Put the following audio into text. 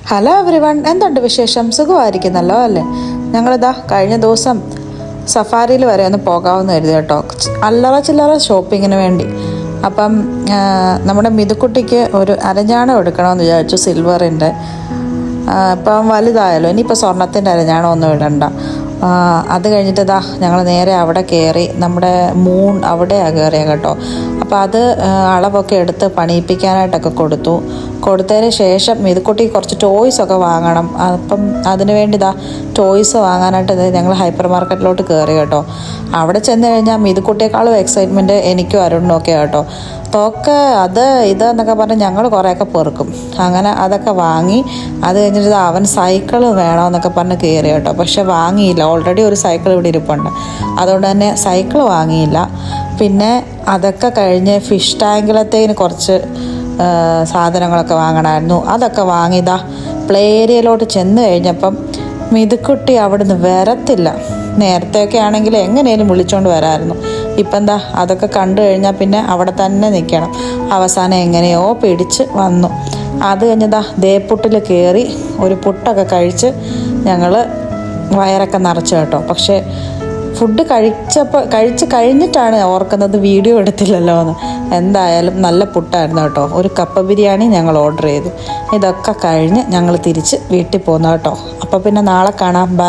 Hello everyone, എന്തുണ്ട് വിശേഷം? സുഖമായിരിക്കുന്നല്ലോ അല്ലേ? ഞങ്ങളിതാ കഴിഞ്ഞ ദിവസം സഫാരിയിൽ വരെ ഒന്ന് പോകാമെന്ന് കരുതി കേട്ടോ, അല്ലറ ചില്ലറ ഷോപ്പിങ്ങിന് വേണ്ടി. അപ്പം നമ്മുടെ മിതുക്കുട്ടിക്ക് ഒരു അരഞ്ഞാണം എടുക്കണമെന്ന് വിചാരിച്ചു, സിൽവറിൻ്റെ. ഇപ്പം വലുതായല്ലോ, ഇനിയിപ്പോൾ സ്വർണത്തിൻ്റെ അരഞ്ഞാണം ഒന്നും ഇടണ്ട. അത് കഴിഞ്ഞിട്ട് ഞങ്ങൾ നേരെ അവിടെ കയറി, നമ്മുടെ മൂൺ അവിടെയാണ് കയറിയത് കേട്ടോ. അപ്പോൾ അത് അളവൊക്കെ എടുത്ത് പണിയിപ്പിക്കാനായിട്ടൊക്കെ കൊടുത്തതിന് ശേഷം മിതുക്കുട്ടി കുറച്ച് ടോയ്സൊക്കെ വാങ്ങണം. അപ്പം അതിന് വേണ്ടി ടോയ്സ് വാങ്ങാനായിട്ട് ഞങ്ങൾ ഹൈപ്പർ മാർക്കറ്റിലോട്ട് കയറി കേട്ടോ. അവിടെ ചെന്ന് കഴിഞ്ഞാൽ മിതുക്കുട്ടിയേക്കാളും എക്സൈറ്റ്മെൻറ്റ് എനിക്കും അരുണിനും ഒക്കെ കേട്ടോ. അത് ഇതെന്നൊക്കെ പറഞ്ഞ് ഞങ്ങൾ കുറേയൊക്കെ പെറുക്കും. അങ്ങനെ അതൊക്കെ വാങ്ങി അത് കഴിഞ്ഞിട്ട് അവൻ സൈക്കിൾ വേണമെന്നൊക്കെ പറഞ്ഞ് കയറി കേട്ടോ. പക്ഷെ വാങ്ങിയില്ല, ഓൾറെഡി ഒരു സൈക്കിൾ ഇവിടെ ഇരിപ്പുണ്ട്, അതുകൊണ്ട് തന്നെ സൈക്കിൾ വാങ്ങിയില്ല. പിന്നെ അതൊക്കെ കഴിഞ്ഞ് ഫിഷ് ടാങ്കിലത്തേന് കുറച്ച് സാധനങ്ങളൊക്കെ വാങ്ങണമായിരുന്നു. അതൊക്കെ വാങ്ങിയതാ പ്ലേ ഏരിയയിലോട്ട് ചെന്ന് കഴിഞ്ഞപ്പം മിതുക്കുട്ടി അവിടുന്ന് വരത്തില്ല. നേരത്തെയൊക്കെ ആണെങ്കിൽ എങ്ങനെയും വിളിച്ചുകൊണ്ട് വരാമായിരുന്നു. ഇപ്പം അതൊക്കെ കണ്ടു കഴിഞ്ഞാൽ പിന്നെ അവിടെ തന്നെ നിൽക്കണം. അവസാനം എങ്ങനെയോ പിടിച്ച് വന്നു. അത് കഴിഞ്ഞതാ ദേപ്പുട്ടിൽ കയറി ഒരു പുട്ടൊക്കെ കഴിച്ച് ഞങ്ങൾ വയറൊക്കെ നിറച്ചു കേട്ടോ. പക്ഷേ ഫുഡ് കഴിച്ച് കഴിഞ്ഞിട്ടാണ് ഓർക്കുന്നത് വീഡിയോ എടുത്തില്ലല്ലോ എന്ന്. എന്തായാലും നല്ല പുട്ടായിരുന്നു കേട്ടോ. ഒരു കപ്പ ബിരിയാണി ഞങ്ങൾ ഓർഡർ ചെയ്തു. ഇതൊക്കെ കഴിഞ്ഞ് ഞങ്ങൾ തിരിച്ച് വീട്ടിൽ പോന്നു കേട്ടോ. അപ്പോൾ പിന്നെ നാളെ കാണാം. ബൈ.